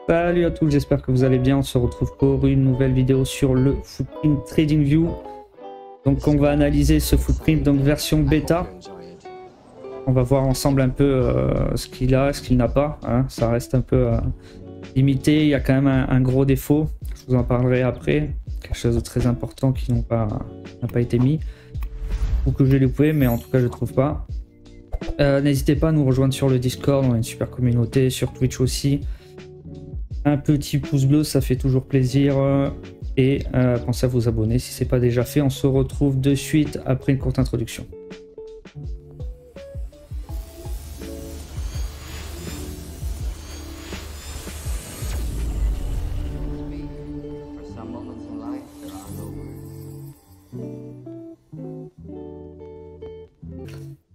Salut à tous, j'espère que vous allez bien. On se retrouve pour une nouvelle vidéo sur le Footprint TradingView. Donc on va analyser ce footprint, donc version bêta. On va voir ensemble un peu ce qu'il a, ce qu'il n'a pas. Hein. Ça reste un peu limité, il y a quand même un gros défaut. Je vous en parlerai après. Quelque chose de très important qui n'a pas été mis. Ou que je l'ai loupé, mais en tout cas je ne trouve pas. N'hésitez pas à nous rejoindre sur le Discord, on a une super communauté, sur Twitch aussi. Un petit pouce bleu, ça fait toujours plaisir. Et pensez à vous abonner si ce n'est pas déjà fait. On se retrouve de suite après une courte introduction.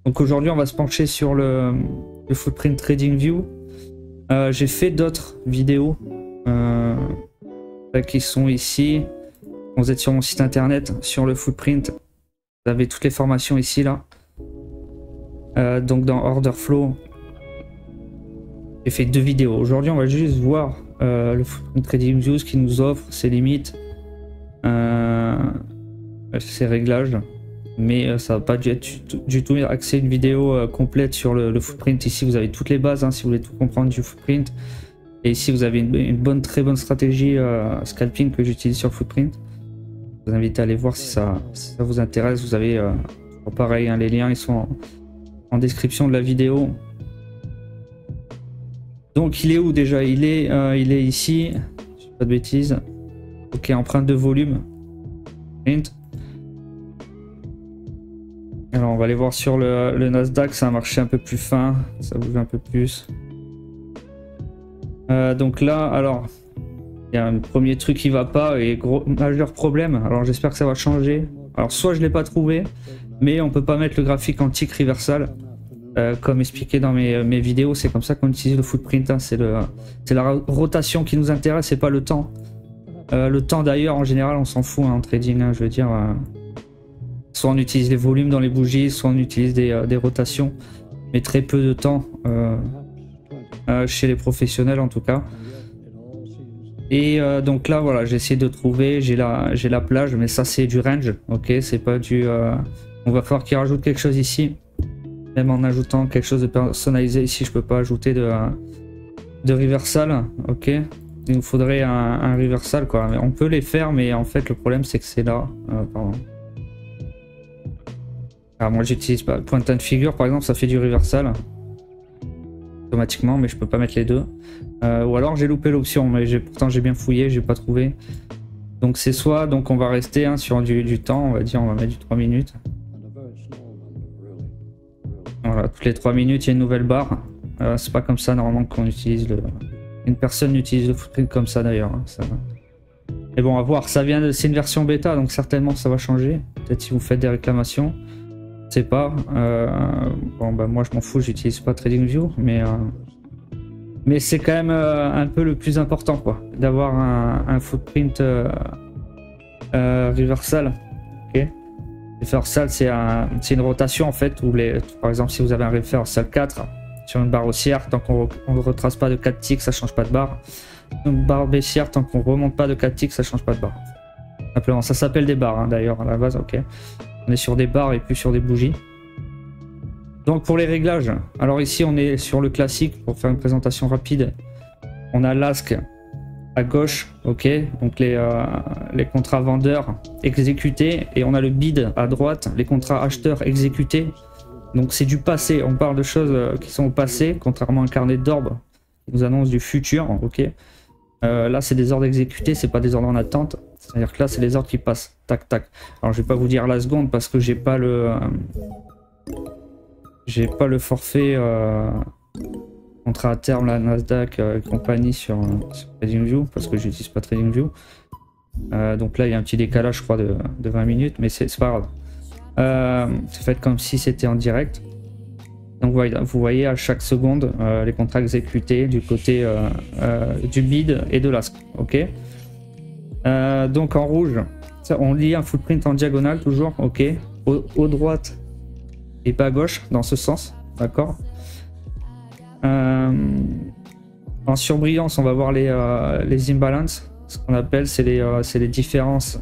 Donc aujourd'hui, on va se pencher sur le Footprint TradingView. J'ai fait d'autres vidéos qui sont ici. Vous êtes sur mon site internet, sur le Footprint. Vous avez toutes les formations ici, là. Donc dans Order Flow, j'ai fait 2 vidéos. Aujourd'hui, on va juste voir le Footprint TradingView, ce qu'il nous offre, ses limites, ses réglages. Mais ça va pas être du tout axé une vidéo complète sur le footprint. Ici vous avez toutes les bases hein, si vous voulez tout comprendre du footprint. Et ici vous avez une très bonne stratégie scalping que j'utilise sur le footprint. Je vous invite à aller voir si ça vous intéresse. Vous avez pareil hein, les liens ils sont en description de la vidéo. Donc il est où déjà? Il est ici, je dis pas de bêtises. Ok, empreinte de volume. Print. Alors on va aller voir sur le Nasdaq, c'est un marché un peu plus fin, ça bouge un peu plus. Donc là, alors, il y a un premier truc qui va pas et majeur problème. Alors j'espère que ça va changer. Alors soit je l'ai pas trouvé, mais on peut pas mettre le graphique en tick reversal. Comme expliqué dans mes vidéos, c'est comme ça qu'on utilise le footprint. Hein. C'est la rotation qui nous intéresse, c'est pas le temps. Le temps d'ailleurs, en général, on s'en fout hein, en trading, hein, je veux dire... Soit on utilise les volumes dans les bougies, soit on utilise des rotations, mais très peu de temps chez les professionnels en tout cas. Et donc là voilà, j'ai essayé de trouver, j'ai la plage, mais ça c'est du range, ok, c'est pas du... On va falloir qu'il rajoute quelque chose ici, même en ajoutant quelque chose de personnalisé. Ici je peux pas ajouter de reversal, ok. Il nous faudrait un reversal quoi, on peut les faire, mais en fait le problème c'est que c'est là, pardon. Alors moi j'utilise pas point and figure par exemple, ça fait du reversal automatiquement, mais je peux pas mettre les deux. Ou alors j'ai loupé l'option, mais pourtant j'ai bien fouillé, j'ai pas trouvé. Donc c'est soit, donc on va rester hein, sur du temps, on va dire, on va mettre du 3 minutes. Voilà, toutes les 3 minutes il y a une nouvelle barre. C'est pas comme ça normalement qu'on utilise une personne n'utilise le footprint comme ça d'ailleurs. Hein, ça... Mais bon à voir, ça vient c'est une version bêta donc certainement ça va changer. Peut-être si vous faites des réclamations. C'est pas bon bah moi je m'en fous, j'utilise pas TradingView, mais c'est quand même un peu le plus important quoi, d'avoir un footprint reversal. Ok, reversal c'est une rotation en fait où par exemple si vous avez un reversal 4 sur une barre haussière, tant qu'on ne retrace pas de 4 ticks ça change pas de barre. Une barre baissière, tant qu'on remonte pas de 4 ticks ça change pas de barre. Simplement ça s'appelle des barres hein, d'ailleurs à la base. Ok, on est sur des barres et plus sur des bougies. Donc pour les réglages, alors ici on est sur le classique pour faire une présentation rapide. On a l'ASK à gauche, ok, donc les contrats vendeurs exécutés, et on a le bid à droite, les contrats acheteurs exécutés. Donc c'est du passé, on parle de choses qui sont au passé, contrairement à un carnet d'ordre qui nous annonce du futur, ok. Là c'est des ordres exécutés, c'est pas des ordres en attente. C'est-à-dire que là c'est les ordres qui passent, tac tac. Alors je vais pas vous dire la seconde parce que j'ai pas le forfait contrat à terme, la Nasdaq et compagnie sur TradingView, parce que j'utilise pas TradingView. Donc là il y a un petit décalage je crois de 20 minutes, mais c'est pas grave. C'est fait comme si c'était en direct. Donc vous voyez à chaque seconde les contrats exécutés du côté du bid et de l'ASK, ok. Donc en rouge, ça, on lit un footprint en diagonale toujours, ok. Au droite et pas à gauche dans ce sens, d'accord. En surbrillance, on va voir les imbalances. Ce qu'on appelle, c'est les différences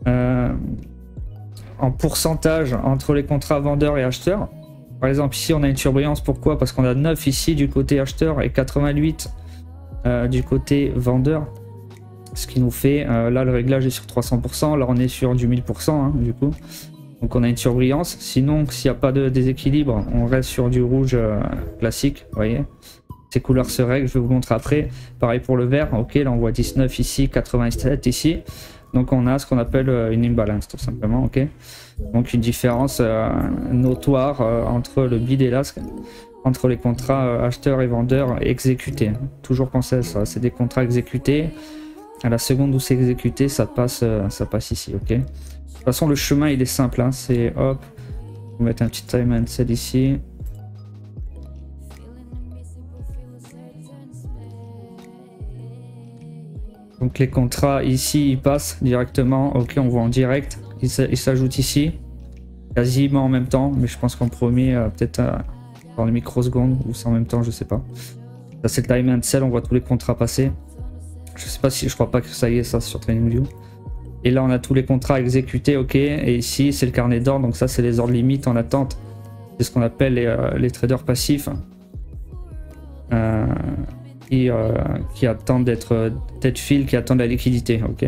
en pourcentage entre les contrats vendeurs et acheteurs. Par exemple, ici, on a une surbrillance. Pourquoi? Parce qu'on a 9 ici du côté acheteur et 88 du côté vendeur. Ce qui nous fait, là, le réglage est sur 300%. Là, on est sur du 1000%, hein, du coup. Donc, on a une surbrillance. Sinon, s'il n'y a pas de déséquilibre, on reste sur du rouge classique, vous voyez. Ces couleurs se règlent, je vais vous montrer après. Pareil pour le vert, ok, là on voit 19 ici, 87 ici. Donc on a ce qu'on appelle une imbalance tout simplement, ok. Donc une différence notoire entre le bid et l'ask, entre les contrats acheteurs et vendeurs exécutés. Toujours penser à ça, c'est des contrats exécutés. À la seconde où c'est exécuté, ça passe ici, ok. De toute façon le chemin il est simple, hein, c'est hop, on va mettre un petit time and set ici. Donc les contrats ici ils passent directement, ok, on voit en direct, ils s'ajoutent ici, quasiment en même temps, mais je pense qu'en premier peut-être dans les microsecondes ou c'est en même temps, je sais pas. Ça c'est le time and sell, on voit tous les contrats passer. Je sais pas si, je crois pas que ça y est ça sur TradingView. Et là on a tous les contrats exécutés, ok, et ici c'est le carnet d'ordre, donc ça c'est les ordres limites en attente. C'est ce qu'on appelle les traders passifs. Qui attendent d'être tête file, qui attendent la liquidité, ok.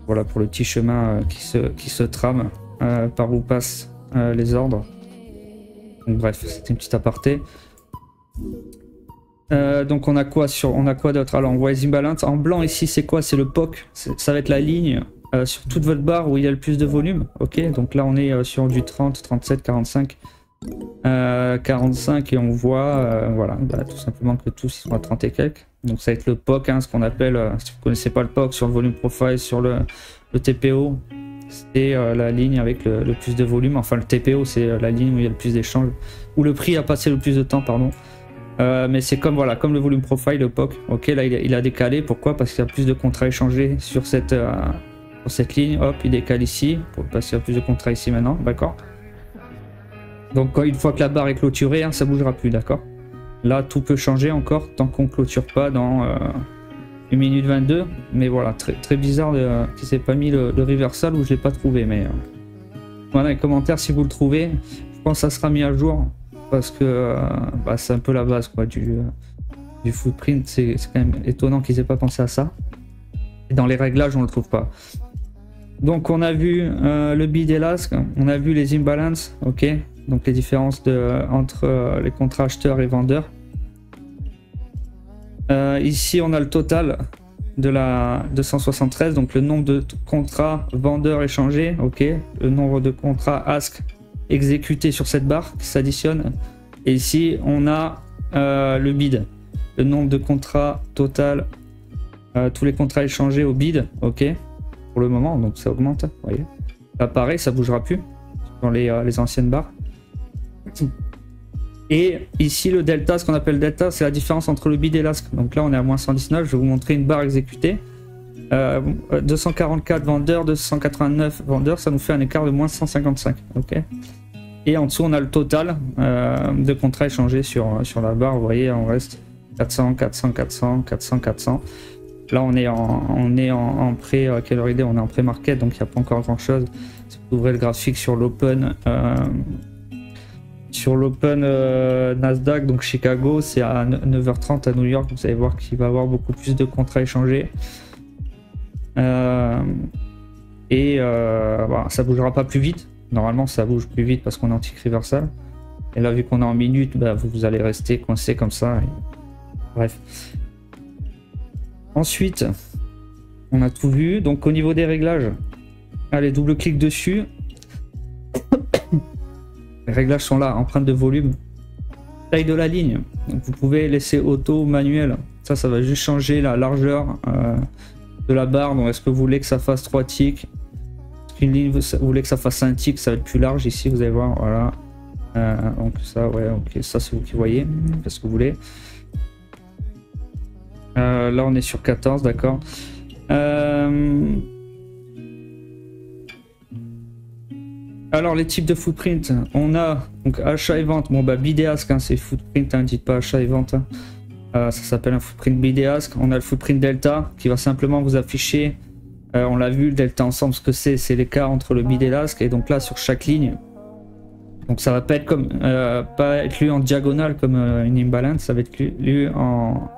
Voilà pour le petit chemin qui se trame par où passent les ordres. Donc, bref, c'était une petite aparté. Donc on a quoi d'autre? Alors on voit les imbalances en blanc ici, c'est quoi? C'est le POC, ça va être la ligne sur toute votre barre où il y a le plus de volume, ok. Donc là on est sur du 30, 37, 45. 45 et on voit voilà, bah, tout simplement que tous ils sont à 30 et quelques. Donc ça va être le POC, hein, ce qu'on appelle, si vous ne connaissez pas le POC, sur le volume profile, sur le TPO, c'est la ligne avec le plus de volume. Enfin le TPO c'est la ligne où il y a le plus d'échanges, où le prix a passé le plus de temps, pardon. Mais c'est comme, voilà, comme le volume profile, le POC. Ok, là il a décalé, pourquoi? Parce qu'il y a plus de contrats échangés sur cette ligne. Hop, il décale ici pour passer à plus de contrats ici maintenant, d'accord. Donc une fois que la barre est clôturée, hein, ça bougera plus, d'accord. Là tout peut changer encore tant qu'on clôture pas dans 1 minute 22. Mais voilà, très bizarre qu'il s'est pas mis le reversal, ou je l'ai pas trouvé. Mais voilà, les commentaires si vous le trouvez. Je pense que ça sera mis à jour parce que bah, c'est un peu la base quoi, du footprint. C'est quand même étonnant qu'ils aient pas pensé à ça. Et dans les réglages on le trouve pas. Donc on a vu le bid et l'ask, on a vu les imbalances, ok. Donc les différences entre les contrats acheteurs et vendeurs. Ici on a le total de la 273, donc le nombre de contrats vendeurs échangés, ok. Le nombre de contrats ask exécutés sur cette barre qui s'additionne. Et ici on a le bid, le nombre de contrats total, tous les contrats échangés au bid, ok. Pour le moment, donc ça augmente, vous voyez. Là pareil, ça bougera plus dans les anciennes barres. Et ici le delta, ce qu'on appelle delta, c'est la différence entre le bid et l'ask. Donc là on est à moins 119, je vais vous montrer une barre exécutée. 244 vendeurs, 289 vendeurs, ça nous fait un écart de moins 155, ok. Et en dessous on a le total de contrats échangés sur la barre, vous voyez, on reste 400, 400, 400, 400, 400. Là on est en pré, quelle heure il est? On est en pré-market, donc il n'y a pas encore grand chose. Si vous ouvrez le graphique sur l'open Nasdaq, donc Chicago, c'est à 9h30 à New York, vous allez voir qu'il va y avoir beaucoup plus de contrats échangés. Voilà, ça bougera pas plus vite. Normalement ça bouge plus vite parce qu'on est en tick reversal. Et là vu qu'on est en minute, bah, vous allez rester coincé comme ça. Et... Bref. Ensuite, on a tout vu. Donc au niveau des réglages, allez, double-clic dessus. Les réglages sont là, empreinte de volume, taille de la ligne. Donc vous pouvez laisser auto ou manuel. Ça va juste changer la largeur de la barre. Donc est-ce que vous voulez que ça fasse 3 ticks? Une ligne, vous voulez que ça fasse un tick, ça va être plus large ici, vous allez voir, voilà. Donc ça, ouais, ok, ça c'est vous qui voyez, faites ce que vous voulez. Là on est sur 14, d'accord. Alors les types de footprint, on a donc achat et vente. Bon bah bid et ask, hein, c'est footprint, hein, dites pas achat et vente. Hein. Ça s'appelle un footprint BDASC. On a le footprint delta qui va simplement vous afficher, on l'a vu, le delta ensemble, ce que c'est l'écart entre le bid et l'asc. Et donc là, sur chaque ligne, donc ça va pas être comme pas être lu en diagonale comme une imbalance, ça va être lu en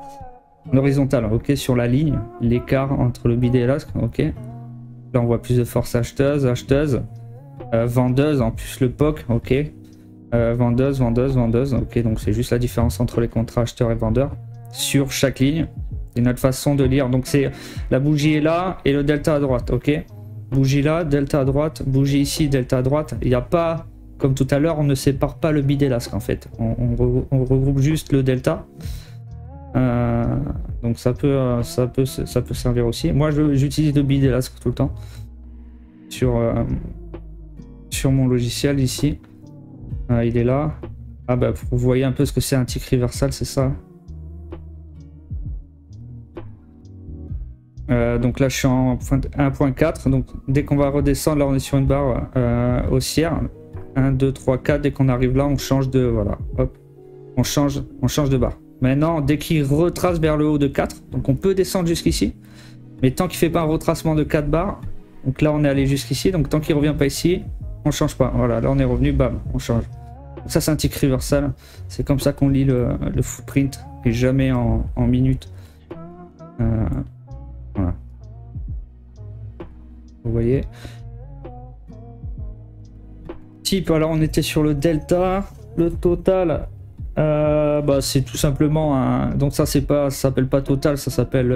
horizontal, ok, sur la ligne, l'écart entre le bid et l'asc, ok. Là, on voit plus de force acheteuse, vendeuse, en plus le POC, ok. Vendeuse, ok, donc c'est juste la différence entre les contrats acheteur et vendeur sur chaque ligne. C'est notre façon de lire, donc c'est la bougie est là et le delta à droite, ok. Bougie là, delta à droite, bougie ici, delta à droite. Il n'y a pas, comme tout à l'heure, on ne sépare pas le bid et l'asc en fait. On regroupe juste le delta. Donc ça peut servir aussi. Moi j'utilise le bid et l'asc tout le temps sur mon logiciel ici. Il est là. Ah bah vous voyez un peu ce que c'est un tick reversal, c'est ça. Donc là je suis en 1.4, donc dès qu'on va redescendre, là on est sur une barre haussière. 1, 2, 3, 4, dès qu'on arrive là on change de, voilà, hop, on change de barre. Maintenant dès qu'il retrace vers le haut de 4, donc on peut descendre jusqu'ici, mais tant qu'il fait pas un retracement de 4 barres, donc là on est allé jusqu'ici, donc tant qu'il revient pas ici, on change pas. Voilà, là on est revenu, bam, on change. Donc ça c'est un tick reversal, c'est comme ça qu'on lit le footprint et jamais en minutes. Voilà. Vous voyez. Type, alors on était sur le delta, le total. Bah c'est tout simplement un. Donc ça c'est pas, ça s'appelle pas total, ça s'appelle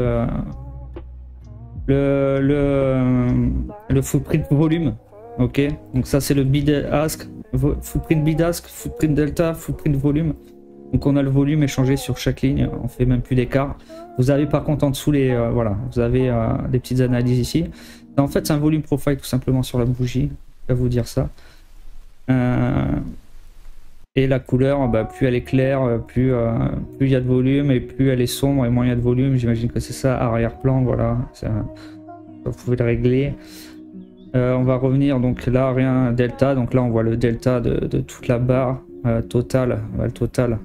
le footprint volume. Ok, donc ça c'est le bid ask, footprint bid ask, footprint delta, footprint volume. Donc on a le volume échangé sur chaque ligne, on fait même plus d'écart. Vous avez par contre en dessous les voilà, vous avez des petites analyses ici. En fait c'est un volume profile tout simplement sur la bougie, je vais vous dire ça. Et la couleur, bah, plus elle est claire, plus il y a de volume, et plus elle est sombre et moins il y a de volume. J'imagine que c'est ça, arrière-plan, voilà, ça, vous pouvez le régler. On va revenir, donc là rien delta, donc là on voit le delta de toute la barre totale, le total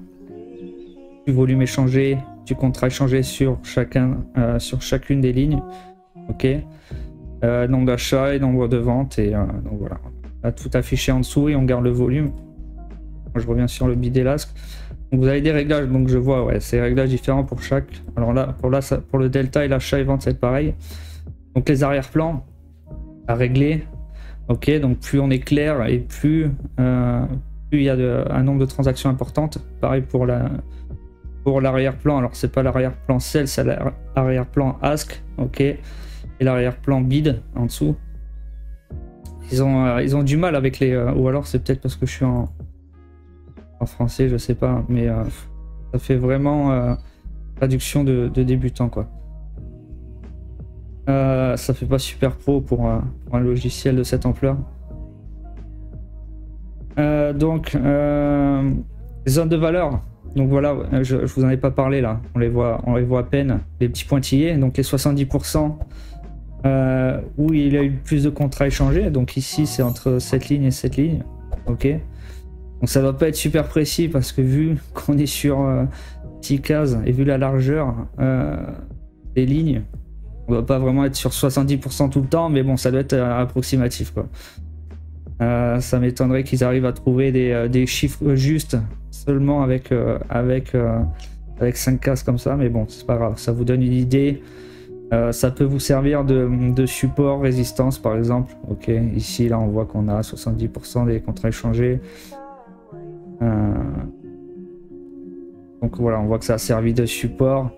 du volume échangé, du contrat échangé sur chacune des lignes, ok. Nombre d'achats et nombre de ventes, et donc voilà, on a tout affiché en dessous et on garde le volume. Je reviens sur le bid et l'asc. Donc vous avez des réglages, donc je vois, ouais, c'est des réglages différents pour chaque. Alors là, pour le delta et l'achat et vente, c'est pareil. Donc les arrière-plans à régler, ok. Donc plus on est clair et plus il y a un nombre de transactions importantes. Pareil pour l'arrière-plan. Alors c'est pas l'arrière-plan sell, c'est l'arrière-plan ask, ok. Et l'arrière-plan bid en dessous. Ils ont du mal avec les, ou alors c'est peut-être parce que je suis en français, je sais pas, mais ça fait vraiment traduction de débutant quoi. Ça fait pas super pro pour un logiciel de cette ampleur. Donc zones de valeur. Donc voilà, je vous en ai pas parlé là. On les voit à peine, les petits pointillés. Donc les 70% où il y a eu plus de contrats échangés. Donc ici c'est entre cette ligne et cette ligne. Ok. Donc ça doit pas être super précis parce que vu qu'on est sur 10 cases et vu la largeur des lignes, on doit pas vraiment être sur 70% tout le temps, mais bon, ça doit être approximatif quoi. Ça m'étonnerait qu'ils arrivent à trouver des chiffres justes seulement avec 5 cases comme ça, mais bon, c'est pas grave, ça vous donne une idée. Ça peut vous servir de support résistance par exemple. Ok, ici là on voit qu'on a 70% des contrats échangés. Donc voilà, on voit que ça a servi de support.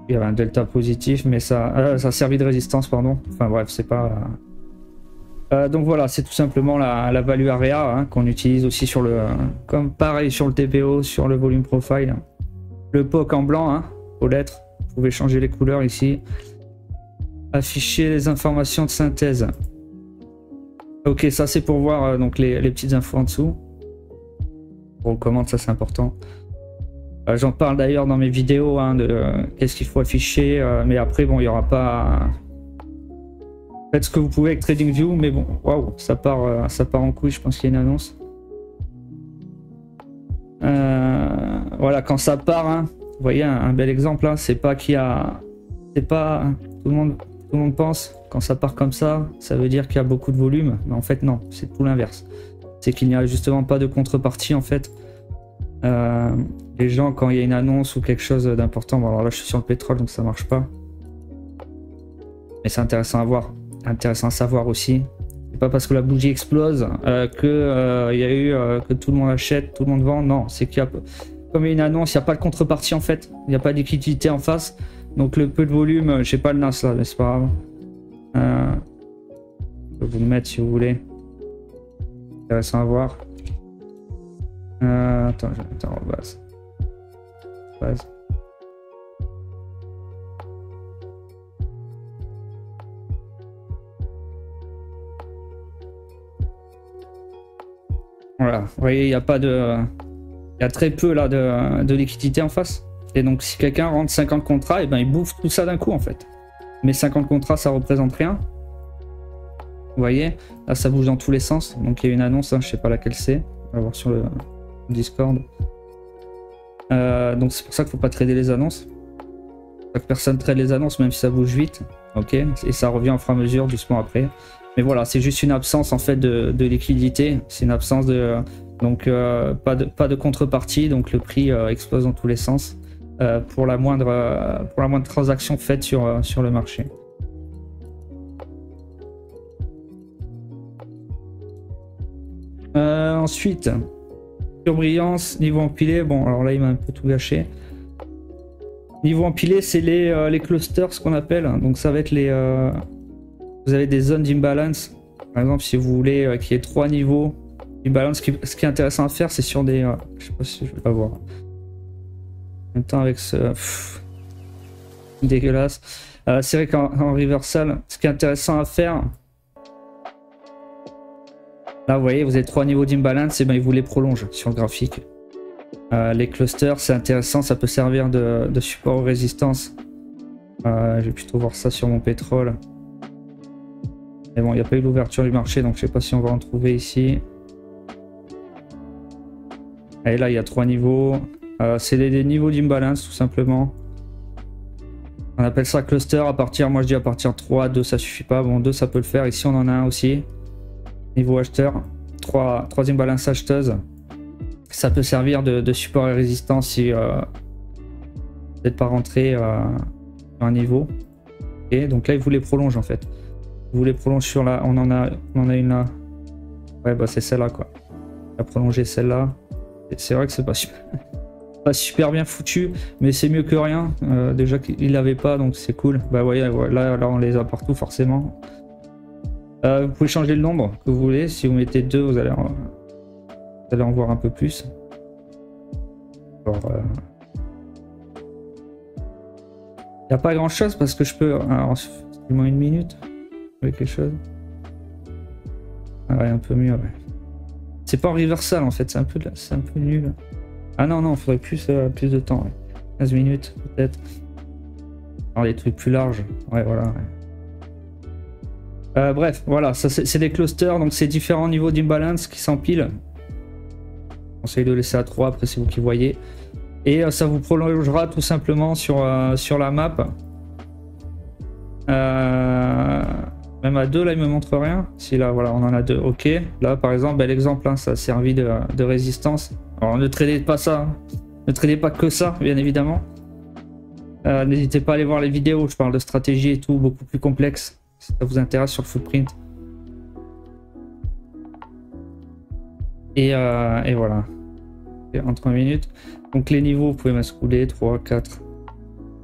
Il y avait un delta positif, mais ça a servi de résistance, pardon. Enfin bref, c'est pas. Donc voilà, c'est tout simplement la value area hein, qu'on utilise aussi sur le, comme pareil sur le TPO, sur le volume profile. Le POC en blanc, hein, aux lettres. Vous pouvez changer les couleurs ici. Afficher les informations de synthèse. Ok, ça c'est pour voir donc les petites infos en dessous. On recommande, ça c'est important. J'en parle d'ailleurs dans mes vidéos hein, de qu'est-ce qu'il faut afficher, mais après bon, il n'y aura pas. Faites ce que vous pouvez avec TradingView, mais bon, waouh, ça part en couille. Je pense qu'il y a une annonce. Voilà, quand ça part, hein, vous voyez un bel exemple là, c'est pas qu'il y a... C'est pas... Tout le monde pense, quand ça part comme ça veut dire qu'il y a beaucoup de volume, mais en fait non, c'est tout l'inverse. C'est qu'il n'y a justement pas de contrepartie en fait. Les gens, quand il y a une annonce ou quelque chose d'important, bon alors là je suis sur le pétrole donc ça marche pas. Mais c'est intéressant à voir, intéressant à savoir aussi. C'est pas parce que la bougie explose que il y a eu que tout le monde achète, tout le monde vend. Non, c'est qu'il y a, comme il y a une annonce, il n'y a pas de contrepartie en fait. Il n'y a pas de liquidité en face. Donc le peu de volume, j'ai pas le NAS là, mais c'est pas grave. Je peux vous le mettre si vous voulez. Intéressant à voir. Attends, je vais mettre en base. Voilà, vous voyez, il n'y a pas de... Il y a très peu là de liquidité en face. Et donc si quelqu'un rentre 50 contrats, et ben il bouffe tout ça d'un coup en fait. Mais 50 contrats, ça représente rien. Vous voyez, là ça bouge dans tous les sens. Donc il y a une annonce, hein, je sais pas laquelle c'est. On va voir sur le Discord. Donc c'est pour ça qu'il faut pas trader les annonces. Que personne trade les annonces, même si ça bouge vite. Ok, et ça revient au fur et à mesure, doucement après. Mais voilà, c'est juste une absence en fait de liquidité. C'est une absence de... Donc pas de contrepartie, donc le prix explose dans tous les sens pour la moindre transaction faite sur le marché. Ensuite, surbrillance, niveau empilé. Bon, alors là il m'a un peu tout gâché. Niveau empilé, c'est les clusters, ce qu'on appelle. Donc ça va être les... vous avez des zones d'imbalance. Par exemple, si vous voulez qu'il y ait 3 niveaux d'imbalance, ce qui est intéressant à faire, c'est sur des... je sais pas si je vais la voir. En même temps, avec ce... dégueulasse. C'est vrai qu'en reversal, ce qui est intéressant à faire... Là, vous voyez, vous avez 3 niveaux d'imbalance, et ben, ils vous les prolongent sur le graphique. Les clusters, c'est intéressant, ça peut servir de support aux résistances. Je vais plutôt voir ça sur mon pétrole. Mais bon, il n'y a pas eu l'ouverture du marché, donc je sais pas si on va en trouver ici. Et là, il y a 3 niveaux. C'est des niveaux d'imbalance, tout simplement. On appelle ça cluster à partir, moi je dis à partir de 3, 2 ça suffit pas. Bon, 2 ça peut le faire. Ici, on en a un aussi. Niveau acheteur. 3 imbalances acheteuses. Ça peut servir de support et résistance si vous n'êtes pas rentré à un niveau. Et donc là, il vous les prolonge en fait. Il vous les prolonge sur la... On en a une là. Ouais, bah c'est celle-là quoi. Il a prolongé celle-là. C'est vrai que c'est pas super bien foutu, mais c'est mieux que rien. Déjà qu'il l'avait pas, donc c'est cool. Bah voyez, là on les a partout forcément. Vous pouvez changer le nombre que vous voulez. Si vous mettez 2, vous allez en voir un peu plus. Alors, il n'y a pas grand chose parce que je peux... Alors, moins une minute. Avec quelque chose. Ah ouais, un peu mieux, ouais. C'est pas en reversal en fait, c'est un peu nul. Ah non, il faudrait plus de temps, ouais. 15 minutes peut-être. Alors des trucs plus larges, ouais voilà. Ouais. Bref, voilà, ça c'est des clusters, donc c'est différents niveaux d'imbalance qui s'empilent. Je conseille de laisser à 3, après c'est vous qui voyez. Et ça vous prolongera tout simplement sur la map. Même à 2 là il me montre rien. Si là voilà on en a 2, ok. Là par exemple bel exemple, hein, ça a servi de résistance. Alors ne tradez pas ça, hein. Ne tradez pas que ça bien évidemment. N'hésitez pas à aller voir les vidéos, je parle de stratégie et tout, beaucoup plus complexe. Si ça vous intéresse sur le footprint. Et voilà. Et en 3 minutes. Donc les niveaux, vous pouvez mascouler, 3, 4.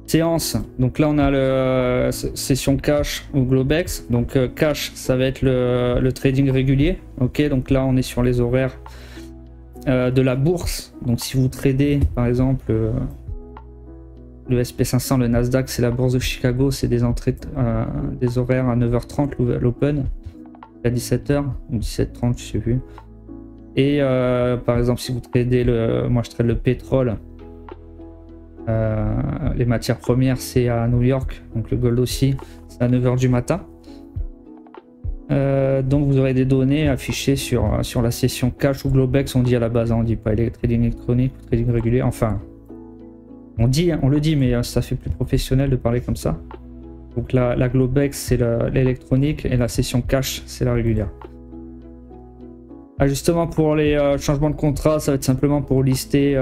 Séance, donc là on a le session cash ou Globex. Donc cash, ça va être le trading régulier. Ok, donc là on est sur les horaires de la bourse. Donc si vous tradez par exemple le SP500, le Nasdaq, c'est la bourse de Chicago, c'est des entrées, des horaires à 9h30 l'open, à 17h ou 17h30, je sais plus. Et par exemple si vous tradez moi je trade le pétrole. Les matières premières c'est à New York, donc le gold aussi c'est à 9h du matin. Donc vous aurez des données affichées sur la session cash ou Globex, on dit à la base, hein, on dit pas trading électronique ou trading régulier, enfin on le dit, mais ça fait plus professionnel de parler comme ça. Donc la Globex c'est l'électronique et la session cash c'est la régulière. Ajustement pour les changements de contrat, ça va être simplement pour lister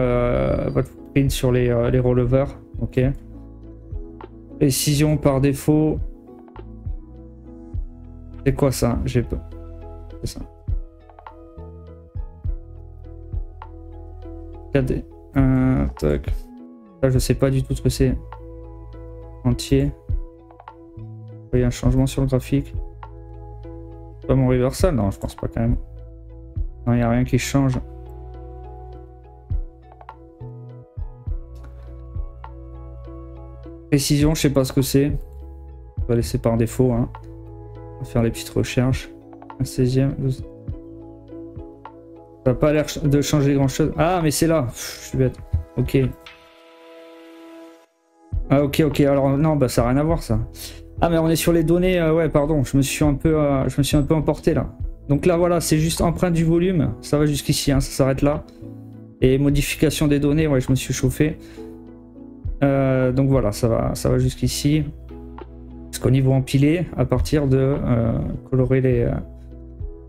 votre footprint sur les rollovers. Ok. Précision par défaut. C'est quoi ça? J'ai pas. C'est ça. KD. Tac. Là, je sais pas du tout ce que c'est. Entier. Il y a un changement sur le graphique. Pas mon reversal? Non, je pense pas quand même. Non, il n'y a rien qui change. Précision, je sais pas ce que c'est. On va laisser par défaut. Hein. On va faire des petites recherches. Un 16e. 12. Ça n'a pas l'air de changer grand chose. Ah, mais c'est là. Pff, je suis bête. Ok. Ah, ok. Alors, non, bah, ça n'a rien à voir, ça. Ah, mais on est sur les données. Ouais, pardon. Je me suis un peu emporté là. Donc là, voilà, c'est juste empreinte du volume. Ça va jusqu'ici, hein, ça s'arrête là. Et modification des données, ouais, je me suis chauffé. Donc voilà, ça va jusqu'ici. Parce qu'au niveau empilé, à partir de colorer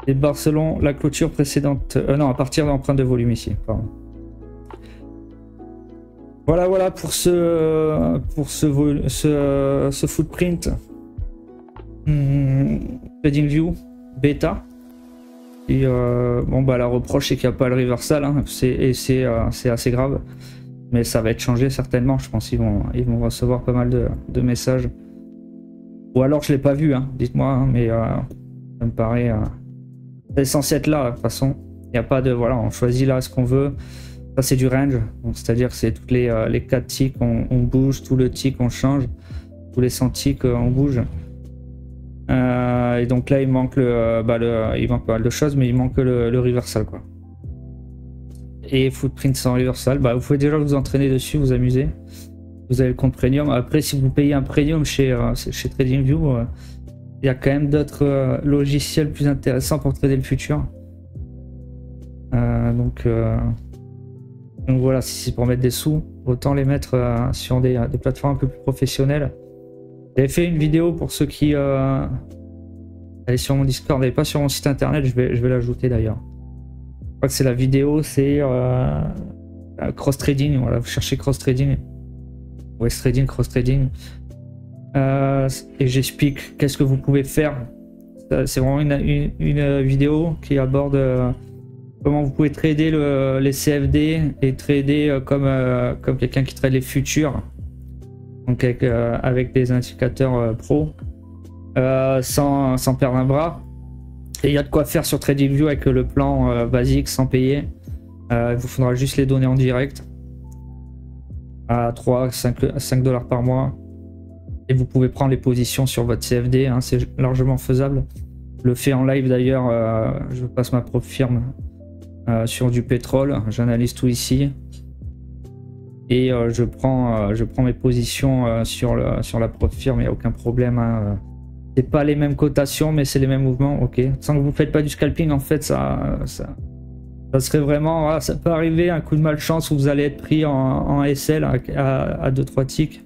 les barres selon la clôture précédente. Non, à partir de l'empreinte de volume ici. Pardon. Voilà pour ce footprint. TradingView bêta. Et bon bah la reproche c'est qu'il n'y a pas le reversal, hein, c'est assez grave. Mais ça va être changé certainement, je pense qu'ils vont recevoir pas mal de messages. Ou alors je l'ai pas vu, hein, dites-moi, hein, mais ça me paraît... c'est censé être là, de toute façon. Il n'y a pas de... Voilà, on choisit là ce qu'on veut. Ça c'est du range, c'est-à-dire que c'est toutes les 4 ticks, on bouge, tout le tick on change, tous les 100 ticks on bouge. Et donc là il manque il manque pas mal de choses, mais il manque le reversal quoi. Et footprint sans reversal, bah, vous pouvez déjà vous entraîner dessus, vous amuser. Vous avez le compte premium. Après, si vous payez un premium chez TradingView, il y a quand même d'autres logiciels plus intéressants pour trader le futur. Donc voilà, si c'est pour mettre des sous, autant les mettre sur des plateformes un peu plus professionnelles. J'avais fait une vidéo pour ceux qui... elle est sur mon Discord, elle n'est pas sur mon site internet, je vais l'ajouter d'ailleurs. Je crois que c'est la vidéo, c'est cross trading. Voilà, vous cherchez cross trading, West trading, cross trading, et j'explique qu'est-ce que vous pouvez faire. C'est vraiment une vidéo qui aborde comment vous pouvez trader les CFD et trader comme quelqu'un qui trade les futurs, donc avec des indicateurs pro, sans perdre un bras. Et il y a de quoi faire sur TradingView avec le plan basique sans payer. Il vous faudra juste les donner en direct à 3-5 dollars par mois. Et vous pouvez prendre les positions sur votre CFD, hein, c'est largement faisable. Je le fais en live d'ailleurs, je passe ma propre firme sur du pétrole, j'analyse tout ici. Et je prends mes positions sur la propre firme, il n'y a aucun problème. Hein. C'est pas les mêmes cotations, mais c'est les mêmes mouvements, ok. Sans que vous faites pas du scalping, en fait, ça serait vraiment... Voilà, ça peut arriver, un coup de malchance où vous allez être pris en SL à 2-3 ticks.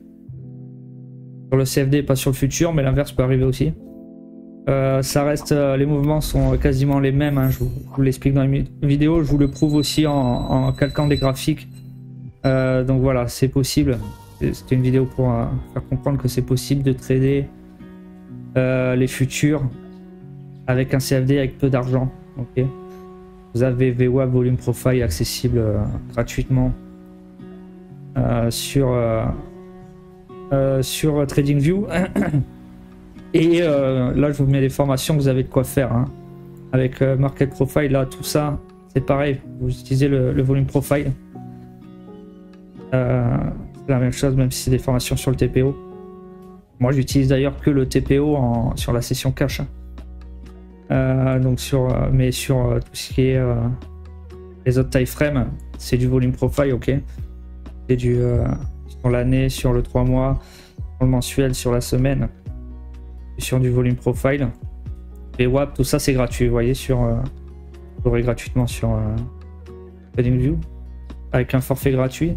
Sur le CFD, pas sur le futur, mais l'inverse peut arriver aussi. Ça reste... les mouvements sont quasiment les mêmes, hein, je vous l'explique dans les vidéos, je vous le prouve aussi en calquant des graphiques. Donc voilà, c'est possible. C'était une vidéo pour faire comprendre que c'est possible de trader les futurs avec un CFD avec peu d'argent. Ok, vous avez VWAP Volume Profile accessible gratuitement sur TradingView. Et là je vous mets des formations, vous avez de quoi faire, hein. Avec Market Profile, là tout ça c'est pareil, vous utilisez le Volume Profile, c'est la même chose, même si c'est des formations sur le TPO. Moi j'utilise d'ailleurs que le TPO sur la session cash, hein. Donc mais sur tout ce qui est les autres time frames, c'est du volume profile, ok. C'est du sur l'année, sur le 3 mois, sur le mensuel, sur la semaine, sur du volume profile. Les WAP, tout ça c'est gratuit, vous voyez, sur vous aurez gratuitement sur TradingView avec un forfait gratuit.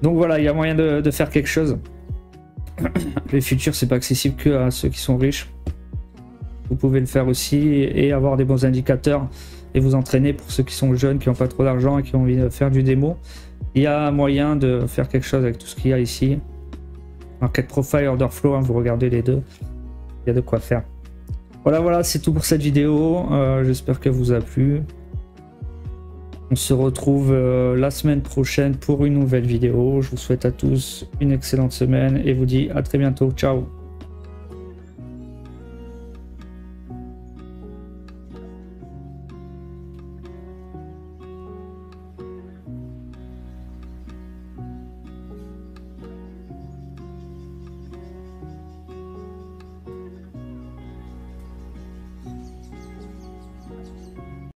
Donc voilà, il y a moyen de faire quelque chose. Les futurs, c'est pas accessible que à ceux qui sont riches. Vous pouvez le faire aussi et avoir des bons indicateurs et vous entraîner pour ceux qui sont jeunes, qui n'ont pas trop d'argent et qui ont envie de faire du démo. Il y a moyen de faire quelque chose avec tout ce qu'il y a ici. Market Profile, Order Flow, hein, vous regardez les deux. Il y a de quoi faire. Voilà, c'est tout pour cette vidéo. J'espère qu'elle vous a plu. On se retrouve la semaine prochaine pour une nouvelle vidéo. Je vous souhaite à tous une excellente semaine et vous dis à très bientôt. Ciao!